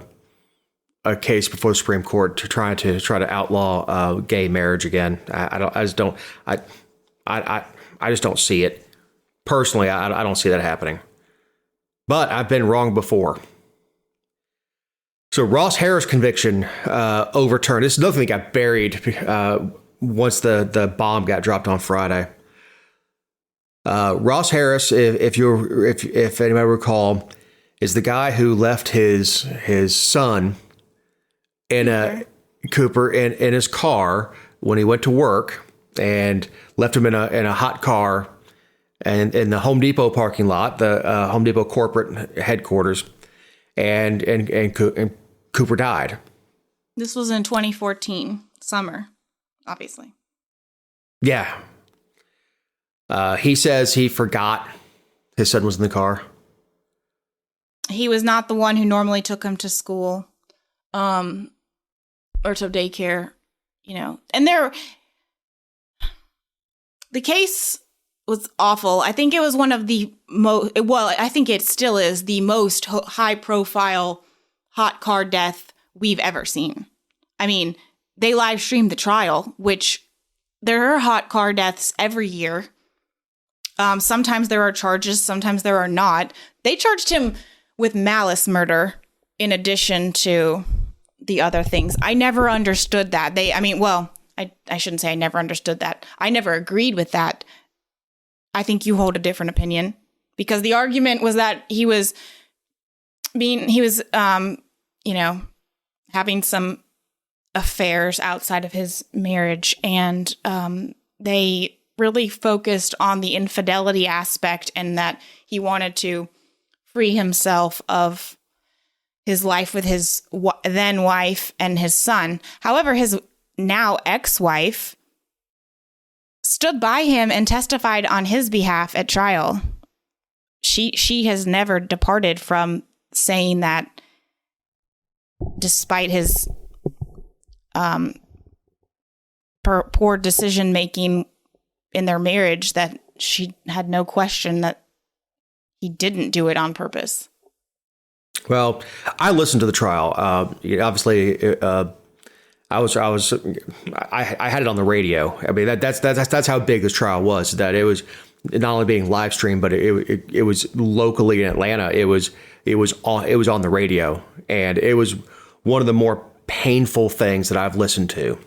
case before the Supreme Court to try to outlaw gay marriage again. I just don't see it. Personally, I don't see that happening. But I've been wrong before. So Ross Harris conviction overturned. This is another thing that got buried once the bomb got dropped on Friday. Ross Harris, if anybody recall, is the guy who left his son in Cooper in his car when he went to work, and left him in a hot car and in the Home Depot parking lot, the Home Depot corporate headquarters, and Cooper died. This was in 2014 summer, obviously. Yeah. He says he forgot his son was in the car. He was not the one who normally took him to school, or to daycare, And the case was awful. I think it was one of the I think it still is the most high-profile hot car death we've ever seen. I mean, they live streamed the trial, which there are hot car deaths every year. Sometimes there are charges, sometimes there are not. They charged him with malice murder in addition to the other things. I never understood that. I shouldn't say I never understood that. I never agreed with that. I think you hold a different opinion, because the argument was that he was having some affairs outside of his marriage, and they really focused on the infidelity aspect, and that he wanted to free himself of his life with his then wife and his son. However, his now ex-wife stood by him and testified on his behalf at trial. She has never departed from saying that, despite his poor decision making in their marriage, that she had no question that he didn't do it on purpose. Well, I listened to the trial. Obviously, I had it on the radio. I mean, that's how big this trial was. That it was not only being live streamed, but it was locally in Atlanta. It was on the radio, and it was one of the more painful things that I've listened to.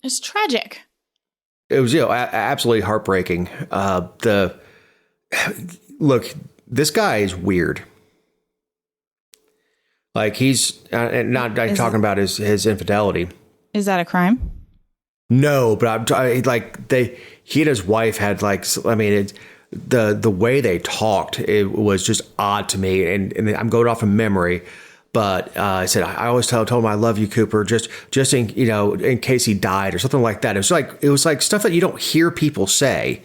It's tragic. It was absolutely heartbreaking. Look, this guy is weird. Like, he's not talking about his infidelity. Is that a crime? No, but he and his wife had the way they talked, it was just odd to me. And I'm going off of memory, but I said, I always told him I love you, Cooper, just in case he died or something like that. It was like stuff that you don't hear people say.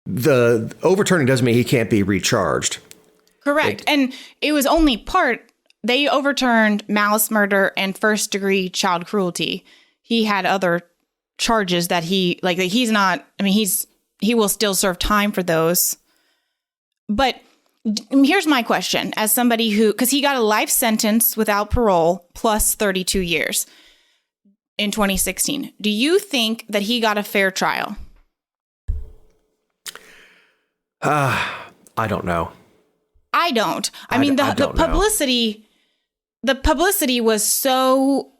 the overturning doesn't mean he can't be recharged. Correct. And it was only they overturned malice murder and first degree child cruelty. He had other charges that he will still serve time for those. But here's my question as somebody because he got a life sentence without parole plus 32 years in 2016. Do you think that he got a fair trial? I don't know. I don't. I mean, the publicity was so,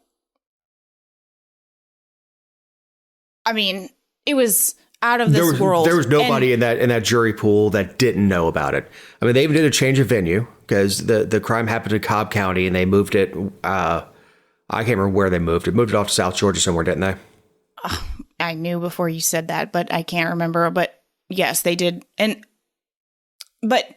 I mean, it was out of this world. There was nobody in that jury pool that didn't know about it. I mean, they even did a change of venue because the crime happened in Cobb County and they moved it. I can't remember where they moved it. Moved it off to South Georgia somewhere, didn't they? I knew before you said that, but I can't remember. But yes, they did. But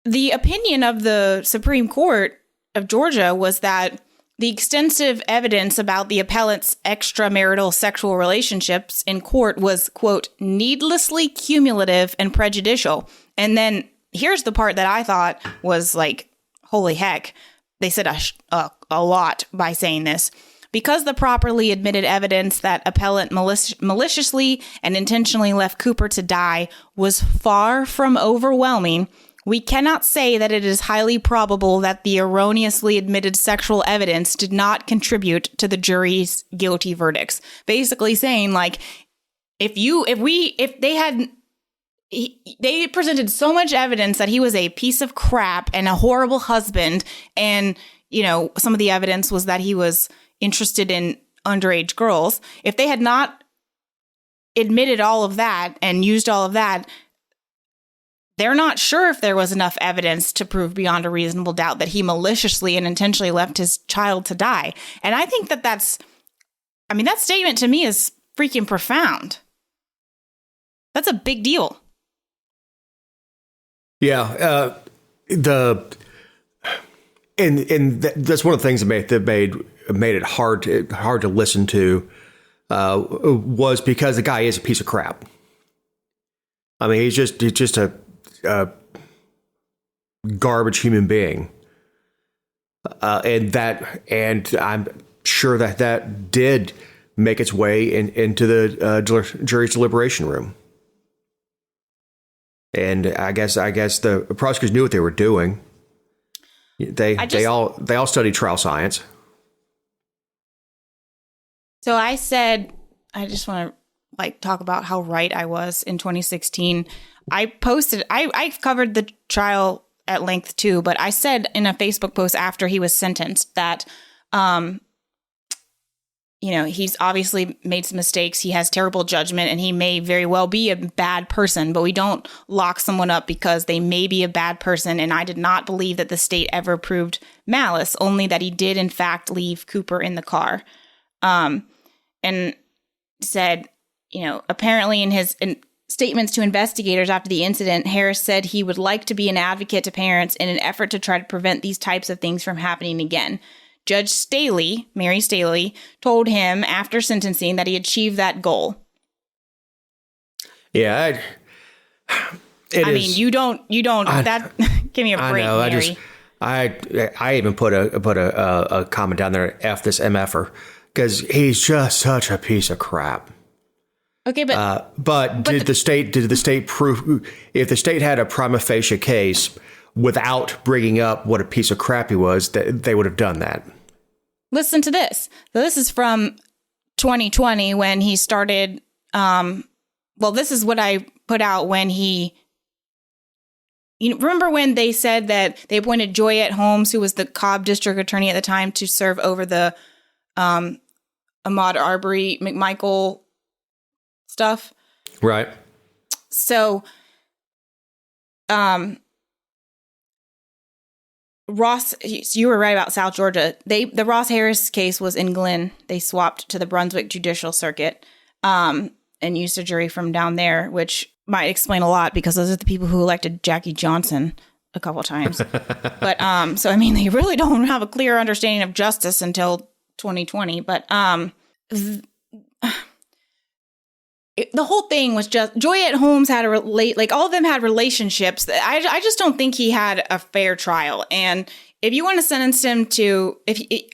the opinion of the Supreme Court of Georgia was that the extensive evidence about the appellant's extramarital sexual relationships in court was, quote, needlessly cumulative and prejudicial. And then here's the part that I thought was like, holy heck. They said a lot by saying this. Because the properly admitted evidence that appellant maliciously and intentionally left Cooper to die was far from overwhelming, we cannot say that it is highly probable that the erroneously admitted sexual evidence did not contribute to the jury's guilty verdicts. Basically saying, like, they presented so much evidence that he was a piece of crap and a horrible husband. And, you know, some of the evidence was that he was interested in underage girls. If they had not admitted all of that and used all of that, they're not sure if there was enough evidence to prove beyond a reasonable doubt that he maliciously and intentionally left his child to die. And I think that statement to me is freaking profound. That's a big deal. Yeah. That's one of the things that made it hard to listen to was because the guy is a piece of crap. I mean, he's just a garbage human being, and I'm sure that did make its way into the jury's deliberation room. And I guess the prosecutors knew what they were doing. They all studied trial science. So I said, I just want to talk about how right I was in 2016. I covered the trial at length too, but I said in a Facebook post after he was sentenced that, he's obviously made some mistakes. He has terrible judgment and he may very well be a bad person, but we don't lock someone up because they may be a bad person. And I did not believe that the state ever proved malice, only that he did in fact leave Cooper in the car. And said, apparently in his statements to investigators after the incident, Harris said he would like to be an advocate to parents in an effort to try to prevent these types of things from happening again. Judge Mary Staley, told him after sentencing that he achieved that goal. Yeah. You don't, give me a break, Mary. I even put a comment down there, F this MFer, because he's just such a piece of crap. Okay, but did the state prove, if the state had a prima facie case without bringing up what a piece of crap he was, that they would have done that? Listen to this. So this is from 2020 when he started. This is what I put out when he. Remember when they said that they appointed Joyette Holmes, who was the Cobb district attorney at the time, to serve over the Ahmaud Arbery McMichael stuff? Right. So, Ross, you were right about South Georgia. The Ross Harris case was in Glenn. They swapped to the Brunswick Judicial Circuit and used a jury from down there, which might explain a lot because those are the people who elected Jackie Johnson a couple times. But they really don't have a clear understanding of justice until 2020. But the whole thing was just Joyette Holmes had all of them had relationships. I just don't think he had a fair trial. And if you want to sentence him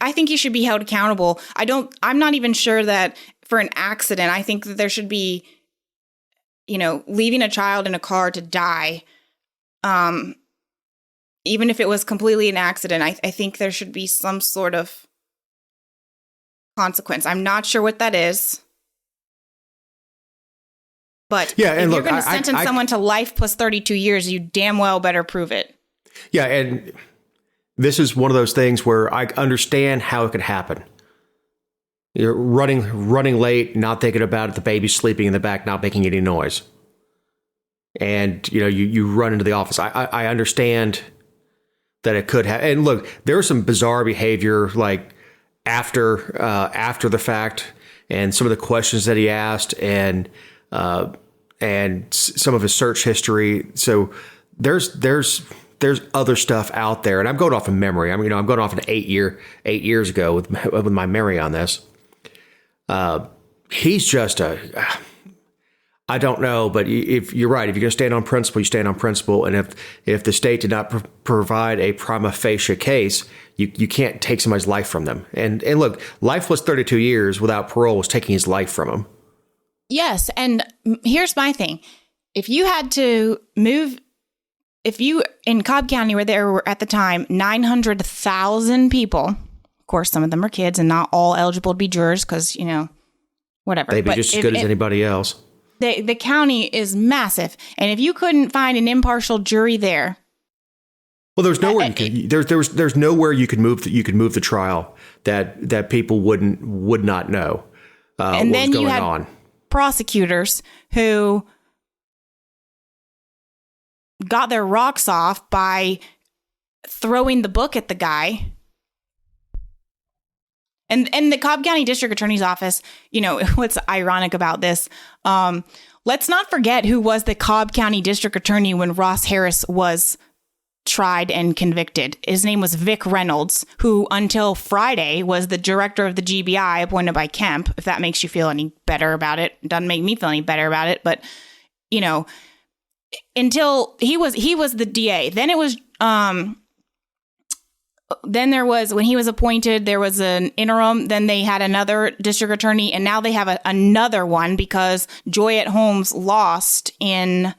I think he should be held accountable. I'm not even sure that for an accident, I think that there should be, leaving a child in a car to die. Even if it was completely an accident, I think there should be some sort of consequence. I'm not sure what that is. But yeah, and if look, you're going to sentence someone to life plus 32 years, you damn well better prove it. Yeah, and this is one of those things where I understand how it could happen. You're running late, not thinking about it, the baby's sleeping in the back, not making any noise. And, you run into the office. I understand that it could happen. And look, there was some bizarre behavior, like after the fact, and some of the questions that he asked, and some of his search history. So there's other stuff out there, and I'm going off of memory. I'm going off an 8 years ago with my memory on this. He's just I don't know, but if you're right, if you're going to stand on principle, you stand on principle. And if the state did not provide a prima facie case, you can't take somebody's life from them. And look, life was 32 years without parole was taking his life from him. Yes. And here's my thing. If you had to move, in Cobb County, where there were at the time 900,000 people, of course, some of them are kids and not all eligible to be jurors because, whatever. They'd be just as good as anybody else. The county is massive. And if you couldn't find an impartial jury there. Well, there's nowhere there's nowhere you could move the trial that people would not know and what then was going you had on. Prosecutors who got their rocks off by throwing the book at the guy. And the Cobb County District Attorney's Office, what's ironic about this, let's not forget who was the Cobb County District Attorney when Ross Harris was tried and convicted. His name was Vic Reynolds, who until Friday was the director of the GBI appointed by Kemp, if that makes you feel any better about it. It doesn't make me feel any better about it, but, until he was the DA. Then it was... Then there was, when he was appointed, there was an interim. Then they had another district attorney, and now they have another one because Joyette Holmes lost in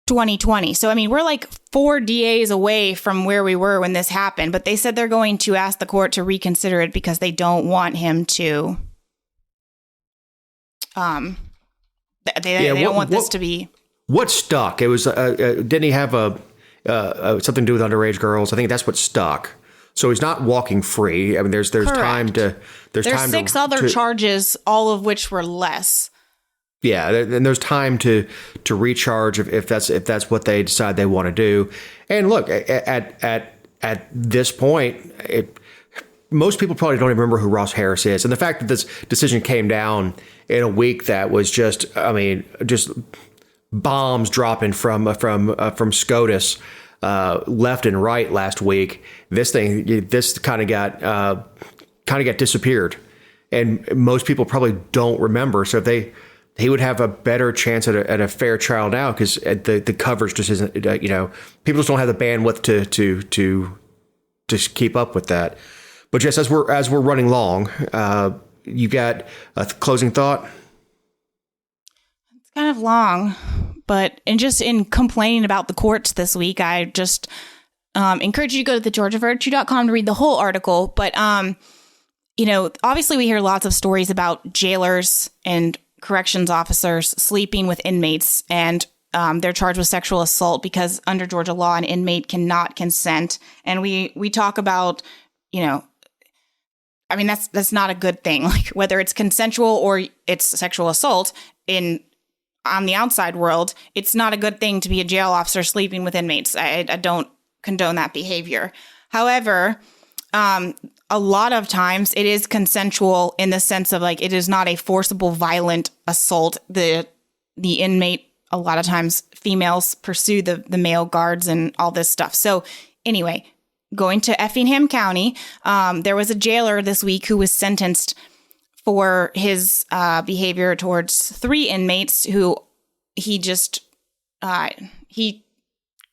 2020. So, we're like 4 DAs away from where we were when this happened. But they said they're going to ask the court to reconsider it because they don't want him to. They don't want this to be. What stuck? It was. Didn't he have something to do with underage girls? I think that's what stuck. So he's not walking free. There's Correct. time to. There's time 6 other charges, all of which were less. Yeah, and there's time to recharge if that's what they decide they want to do. And look, at this point, most people probably don't even remember who Ross Harris is. And the fact that this decision came down in a week that was just bombs dropping from SCOTUS left and right last week. This kind of got disappeared, and most people probably don't remember. So he would have a better chance at a fair trial now because the coverage just isn't. People just don't have the bandwidth to keep up with that. But just as we're running long, you got a closing thought. Kind of long, but in complaining about the courts this week, I just encourage you to go to thegeorgiavirtue.com to read the whole article. But, obviously we hear lots of stories about jailers and corrections officers sleeping with inmates, and they're charged with sexual assault because under Georgia law, an inmate cannot consent. And we talk about, that's not a good thing. Like whether it's consensual or it's sexual assault on the outside world, it's not a good thing to be a jail officer sleeping with inmates. I don't condone that behavior. However, a lot of times it is consensual in the sense of it is not a forcible, violent assault. The inmate, a lot of times females pursue the male guards and all this stuff. So anyway, going to Effingham County, there was a jailer this week who was sentenced for his behavior towards 3 inmates who he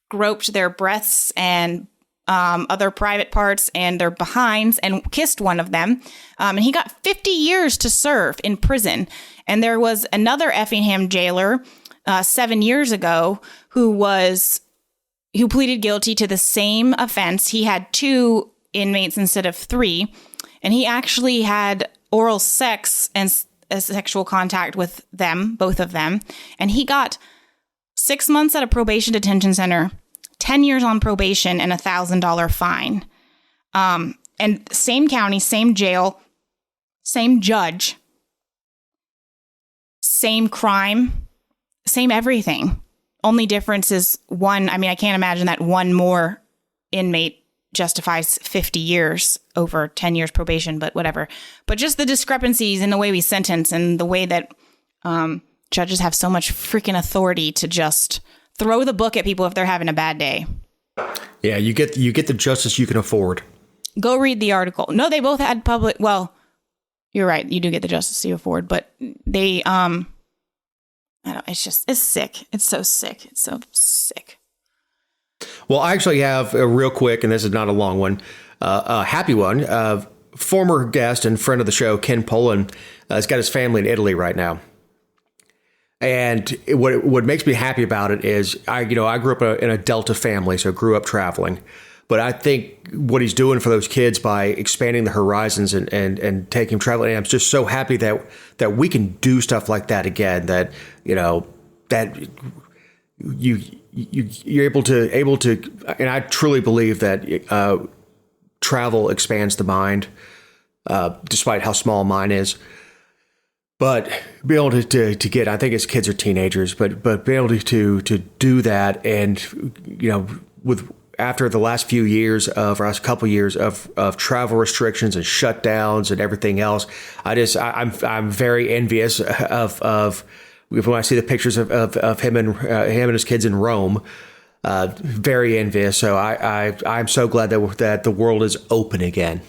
groped their breasts and other private parts and their behinds and kissed one of them. And he got 50 years to serve in prison. And there was another Effingham jailer 7 years ago who pleaded guilty to the same offense. He had 2 inmates instead of 3. And he actually had oral sex and sexual contact with them, both of them. And he got 6 months at a probation detention center, 10 years on probation, and $1,000 fine. And same county, same jail, same judge, same crime, same everything. Only difference is I can't imagine that one more inmate justifies 50 years over 10 years probation, but whatever. But just the discrepancies in the way we sentence and the way that judges have so much freaking authority to just throw the book at people if they're having a bad day. Yeah, you get the justice you can afford. Go read the article. No, they both had public. Well, you're right. You do get the justice you afford, but they, I don't. It's sick. It's so sick. It's so sick. Well, I actually have a real quick, and this is not a long one, a happy one. Former guest and friend of the show, Ken Poland, has got his family in Italy right now. And what makes me happy about it is I grew up in a Delta family, so grew up traveling. But I think what he's doing for those kids by expanding the horizons and taking traveling, I'm just so happy that we can do stuff like that again. That that you're able to, and I truly believe that travel expands the mind, despite how small mine is. But be able to get, I think his kids are teenagers, but be able to do that, and after the last couple years of travel restrictions and shutdowns and everything else, I'm very envious of when I see the pictures of him and his kids in Rome. Very envious. So I'm so glad that the world is open again.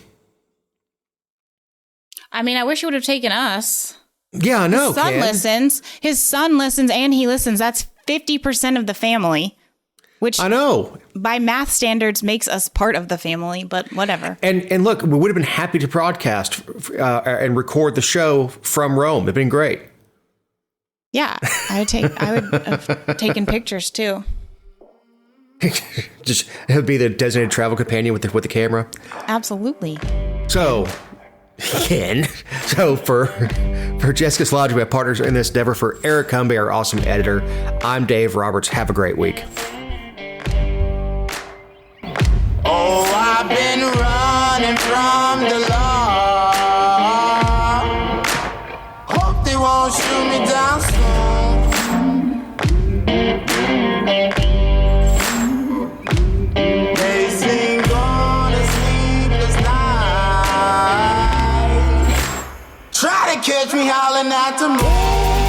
I mean, I wish he would have taken us. Yeah, I know. His son listens, and he listens. That's 50% of the family, which I know by math standards makes us part of the family, but whatever. And look, we would have been happy to broadcast and record the show from Rome. It'd been great. Yeah, I would have taken pictures too. Just be the designated travel companion with the camera. Absolutely. So. Ken. So for Jessica Slodge, we have partners in this endeavor. For Eric Cumby, our awesome editor, I'm Dave Roberts. Have a great week. Oh, I've been running from the law. Hope they won't shoot me down soon. They sing on a sleepless night. Try to catch me howling at the moon.